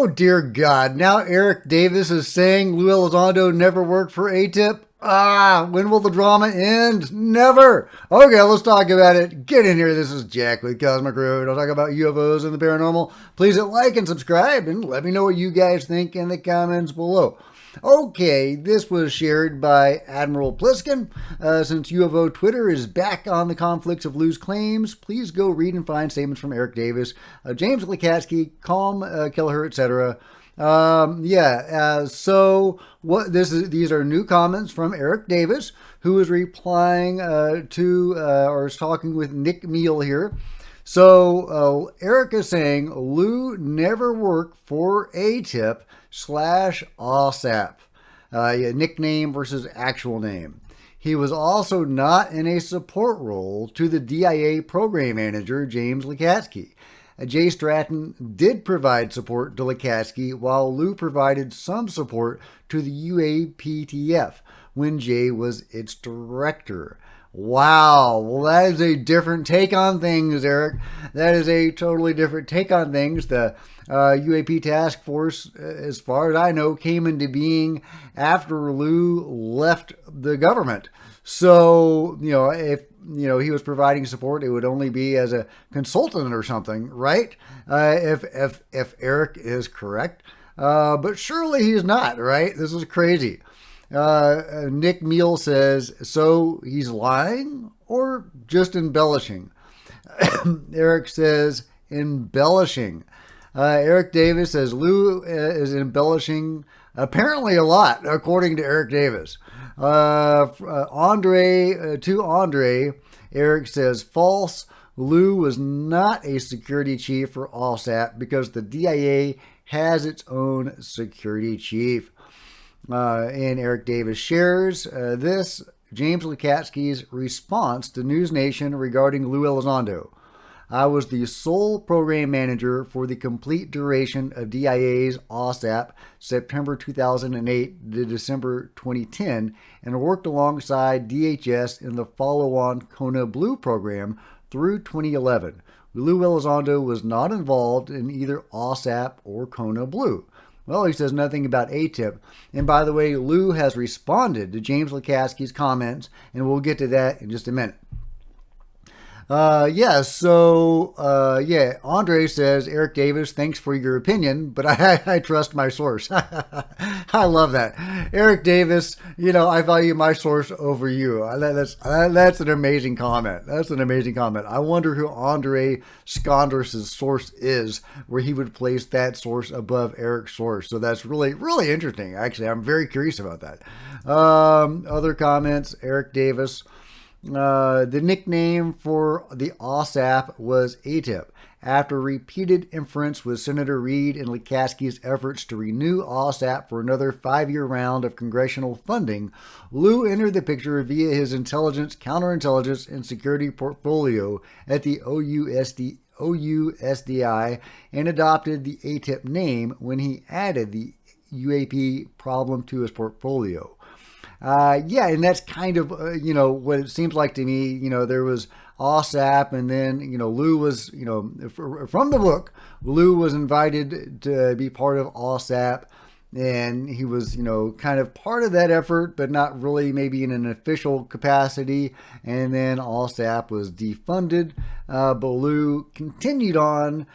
Oh, dear God. Now Eric Davis is saying Lou Elizondo never worked for AATIP? When will the drama end? Never. Okay, let's talk about it. Get in here. This is Jack with Cosmic Road. I'll talk about UFOs and the paranormal. Please hit like and subscribe and let me know what you guys think in the comments below. Okay, this was shared by Admiral Pliskin. Since UFO Twitter is back on the conflicts of Lou's claims, please go read and find statements from Eric Davis, James Lukatsky, Calm Kelleher, etc. So what this is? These are new comments from Eric Davis, who is replying to or is talking with Nick Meal here. So Eric is saying Lou never worked for AATIP/AAWSAP, nickname versus actual name. He was also not in a support role to the DIA program manager, James Lukatsky. Jay Stratton did provide support to Lukatsky, while Lou provided some support to the UAPTF when Jay was its director. Wow, well, that is a different take on things, Eric. That is a totally different take on things. The UAP task force, as far as I know, came into being after Lou left the government. So, if he was providing support, it would only be as a consultant or something, right? If Eric is correct, but surely he's not, right? This is crazy. Nick Meal says, so he's lying or just embellishing? Eric says, embellishing. Eric Davis says, Lou is embellishing apparently a lot, according to Eric Davis. Andre, Eric says, false. Lou was not a security chief for AAWSAP because the DIA has its own security chief. And Eric Davis shares this, James Lukatsky's response to News Nation regarding Lou Elizondo. I was the sole program manager for the complete duration of DIA's AAWSAP, September 2008 to December 2010, and worked alongside DHS in the follow-on Kona Blue program through 2011. Lou Elizondo was not involved in either AAWSAP or Kona Blue. Well, he says nothing about AATIP. And by the way, Lou has responded to James Lukatsky's comments, and we'll get to that in just a minute. Andre says, Eric Davis, thanks for your opinion, but I trust my source. I love that. Eric Davis, I value my source over you. That's an amazing comment. That's an amazing comment. I wonder who Andre Skonders' source is, where he would place that source above Eric's source. So that's really, really interesting. Actually, I'm very curious about that. Other comments, Eric Davis. The nickname for the AAWSAP was AATIP. After repeated inference with Senator Reid and Lukatsky's efforts to renew AAWSAP for another 5-year round of congressional funding, Lou entered the picture via his intelligence, counterintelligence, and security portfolio at the OUSDI and adopted the AATIP name when he added the UAP problem to his portfolio. And that's kind of, what it seems like to me. There was AAWSAP, and then, Lou was, from the book, Lou was invited to be part of AAWSAP, and he was, kind of part of that effort, but not really maybe in an official capacity. And then AAWSAP was defunded, but Lou continued on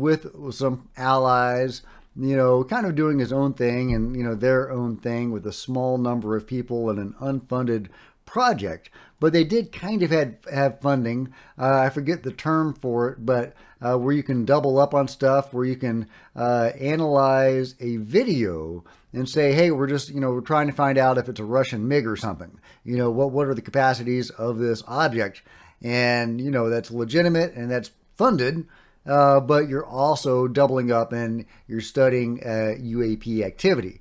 with some allies, kind of doing his own thing and, their own thing with a small number of people and an unfunded project. But they did kind of have funding. I forget the term for it, but where you can double up on stuff, where you can analyze a video and say, hey, we're just, we're trying to find out if it's a Russian MiG or something. What are the capacities of this object? And, that's legitimate and that's funded. But you're also doubling up and you're studying UAP activity.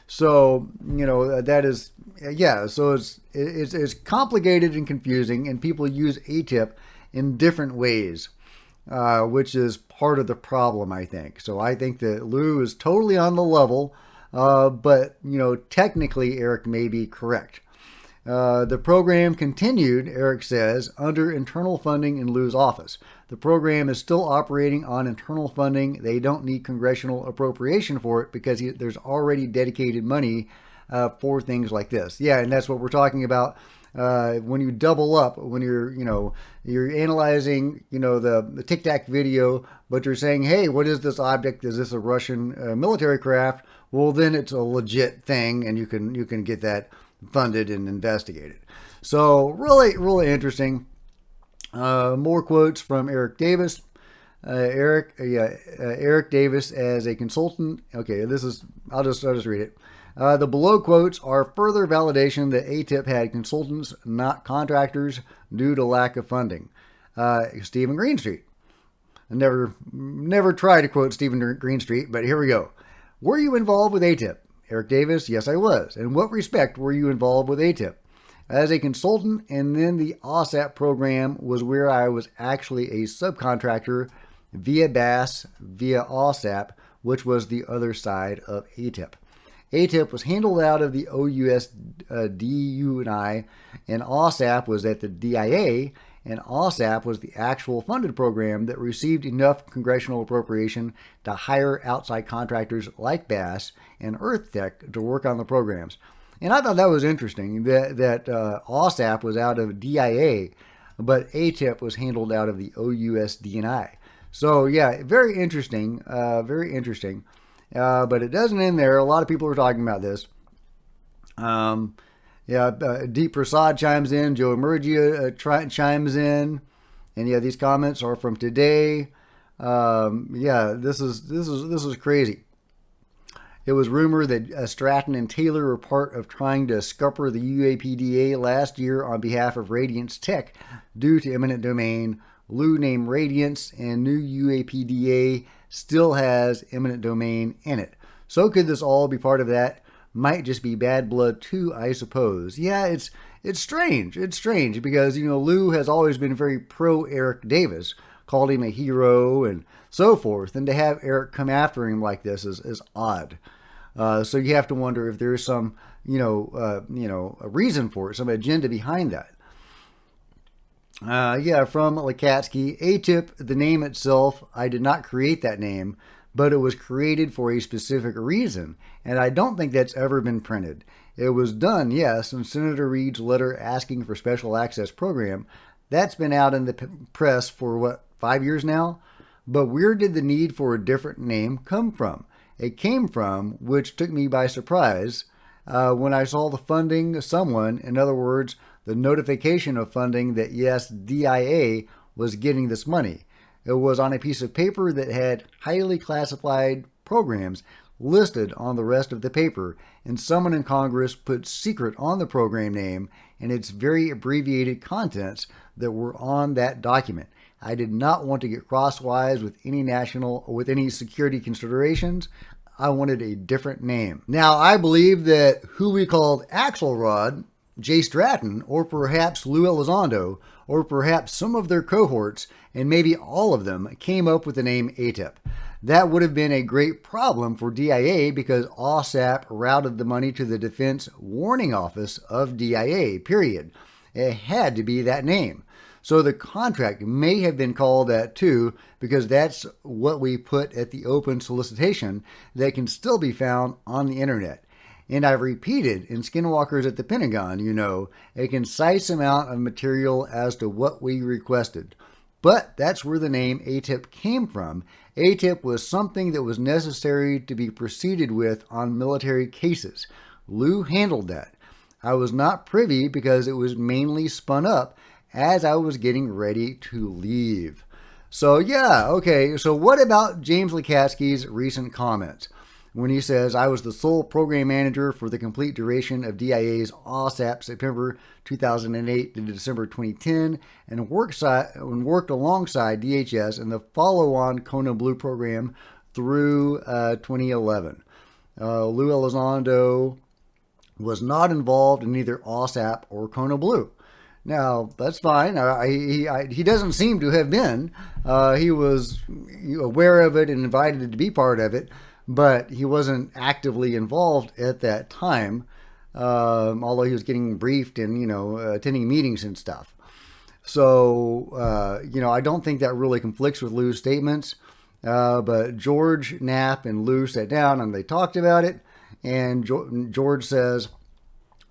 So, that is, so it's complicated and confusing, and people use AATIP in different ways, which is part of the problem, I think. So I think that Lou is totally on the level, but, technically Eric may be correct. The program continued, Eric says, under internal funding in Lou's office. The program is still operating on internal funding. They don't need congressional appropriation for it because there's already dedicated money for things like this. Yeah, and that's what we're talking about. When you double up, when you're analyzing, the Tic Tac video, but you're saying, hey, what is this object? Is this a Russian military craft? Well, then it's a legit thing, and you can get that funded and investigated. So really, really interesting. More quotes from Eric Davis. Eric Davis as a consultant. Okay, I'll just read it. The below quotes are further validation that AATIP had consultants, not contractors, due to lack of funding. Stephen Greenstreet. I never try to quote Stephen Greenstreet, but here we go. Were you involved with AATIP? Eric Davis, yes, I was. In what respect were you involved with AATIP? As a consultant, and then the AAWSAP program was where I was actually a subcontractor via BAS, via AAWSAP, which was the other side of AATIP. AATIP was handled out of the OUS DU&I, and AAWSAP was at the DIA, and AAWSAP was the actual funded program that received enough congressional appropriation to hire outside contractors like BAS and EarthTech to work on the programs. And I thought that was interesting that AAWSAP was out of DIA, but AATIP was handled out of the OUS D&I. So yeah, very interesting, very interesting. But it doesn't end there. A lot of people are talking about this. Deep Prasad chimes in. Joe Emergia chimes in. And yeah, these comments are from today. This is crazy. It was rumored that Stratton and Taylor were part of trying to scupper the UAPDA last year on behalf of Radiance Tech due to eminent domain. Lou named Radiance, and new UAPDA still has eminent domain in it. So could this all be part of that? Might just be bad blood too, I suppose. Yeah, it's strange. It's strange because, Lou has always been very pro Eric Davis, called him a hero and so forth. And to have Eric come after him like this is odd. So you have to wonder if there's some, a reason for it, some agenda behind that. From Lakatsky, AATIP, the name itself, I did not create that name, but it was created for a specific reason, and I don't think that's ever been printed. It was done, yes, in Senator Reid's letter asking for special access program. That's been out in the press for, 5 years now? But where did the need for a different name come from? It came from, which took me by surprise, when I saw the funding in other words, the notification of funding that yes, DIA was getting this money. It was on a piece of paper that had highly classified programs listed on the rest of the paper, and someone in Congress put secret on the program name and its very abbreviated contents that were on that document. I did not want to get crosswise with any security considerations. I wanted a different name. Now, I believe that who we called Axelrod, Jay Stratton, or perhaps Lou Elizondo, or perhaps some of their cohorts, and maybe all of them, came up with the name AATIP. That would have been a great problem for DIA because AAWSAP routed the money to the Defense Warning Office of DIA, period. It had to be that name. So the contract may have been called that too, because that's what we put at the open solicitation that can still be found on the internet. And I've repeated in Skinwalkers at the Pentagon, a concise amount of material as to what we requested. But that's where the name AATIP came from. AATIP was something that was necessary to be proceeded with on military cases. Lou handled that. I was not privy because it was mainly spun up as I was getting ready to leave. So so what about James Lakatsky's recent comments? When he says, I was the sole program manager for the complete duration of DIA's AAWSAP September 2008 to December 2010 and worked alongside DHS in the follow-on Kona Blue program through 2011. Lou Elizondo was not involved in either AAWSAP or Kona Blue. Now, that's fine. He doesn't seem to have been. He was aware of it and invited to be part of it, but he wasn't actively involved at that time. although he was getting briefed and, attending meetings and stuff. So, I don't think that really conflicts with Lou's statements. But George, Knapp, and Lou sat down and they talked about it. And George says,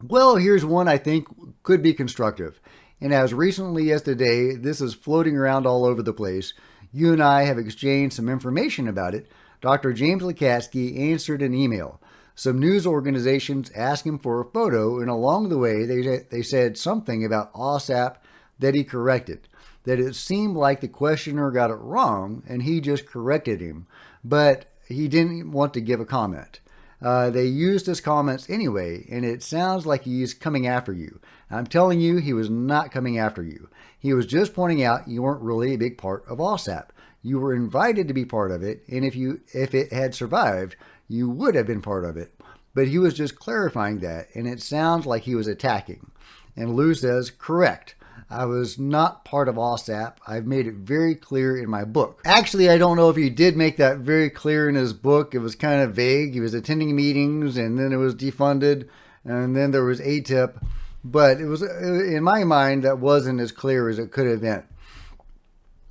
well, here's one I think could be constructive. And as recently as today, this is floating around all over the place. You and I have exchanged some information about it. Dr. James Lakatsky answered an email. Some news organizations asked him for a photo, and along the way, they said something about AAWSAP that he corrected. That it seemed like the questioner got it wrong, and he just corrected him. But he didn't want to give a comment. They used his comments anyway, and it sounds like he's coming after you. I'm telling you, he was not coming after you. He was just pointing out you weren't really a big part of AAWSAP. You were invited to be part of it, and if it had survived, you would have been part of it. But he was just clarifying that, and it sounds like he was attacking. And Lou says, correct. I was not part of AAWSAP. I've made it very clear in my book. Actually, I don't know if he did make that very clear in his book. It was kind of vague. He was attending meetings, and then it was defunded, and then there was AATIP. But it was, in my mind, that wasn't as clear as it could have been.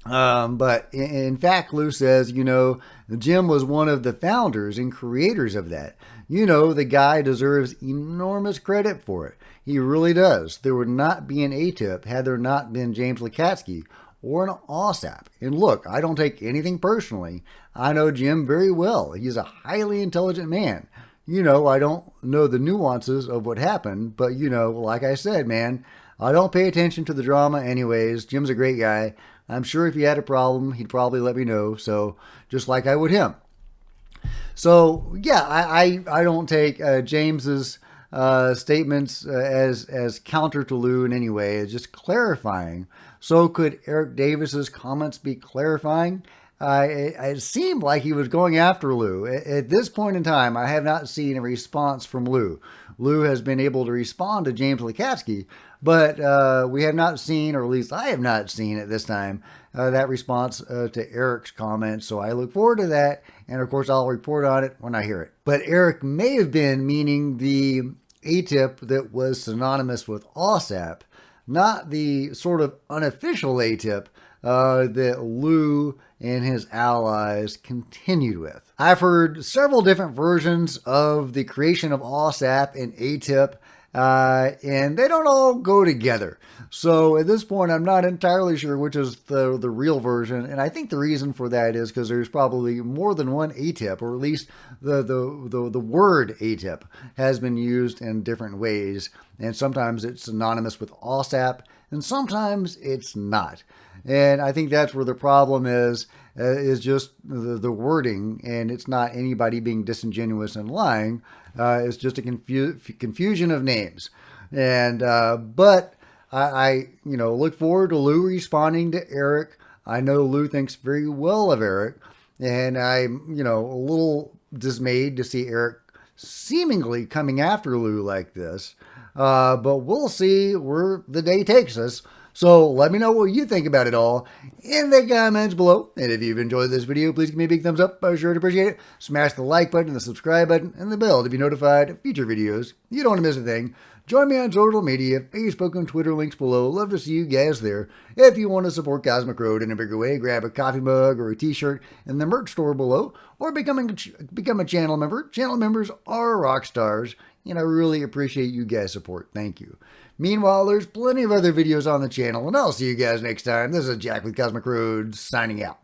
But in fact, Lou says, Jim was one of the founders and creators of that. The guy deserves enormous credit for it. He really does. There would not be an AATIP had there not been James Lakatsky or an AAWSAP. And look, I don't take anything personally. I know Jim very well. He's a highly intelligent man. I don't know the nuances of what happened, but like I said, man, I don't pay attention to the drama anyways. Jim's a great guy. I'm sure if he had a problem, he'd probably let me know. So just like I would him. So yeah, I don't take James's statements as counter to Lou in any way. It's just clarifying. So could Eric Davis's comments be clarifying? It seemed like he was going after Lou. At this point in time, I have not seen a response from Lou. Lou has been able to respond to James Lakatsky, but we have not seen, or at least I have not seen at this time, that response to Eric's comments. So I look forward to that, and of course I'll report on it when I hear it. But Eric may have been meaning the AATIP that was synonymous with AAWSAP, not the sort of unofficial AATIP that Lou and his allies continued with. I've heard several different versions of the creation of AAWSAP and AATIP, and they don't all go together. So at this point, I'm not entirely sure which is the real version, and I think the reason for that is because there's probably more than one AATIP, or at least the word AATIP has been used in different ways, and sometimes it's synonymous with AAWSAP, and sometimes it's not. And I think that's where the problem is just the wording, and it's not anybody being disingenuous and lying. It's just a confusion of names. And but I look forward to Lou responding to Eric. I know Lou thinks very well of Eric, and I'm a little dismayed to see Eric seemingly coming after Lou like this. But we'll see where the day takes us. So let me know what you think about it all in the comments below. And if you've enjoyed this video, please give me a big thumbs up. I sure appreciate it. Smash the like button, the subscribe button, and the bell to be notified of future videos. You don't want to miss a thing. Join me on social media, Facebook and Twitter, links below. Love to see you guys there. If you want to support Cosmic Road in a bigger way, grab a coffee mug or a t-shirt in the merch store below, or become a channel member. Channel members are rock stars, and I really appreciate you guys' support. Thank you. Meanwhile, there's plenty of other videos on the channel, and I'll see you guys next time. This is Jack with Cosmic Road, signing out.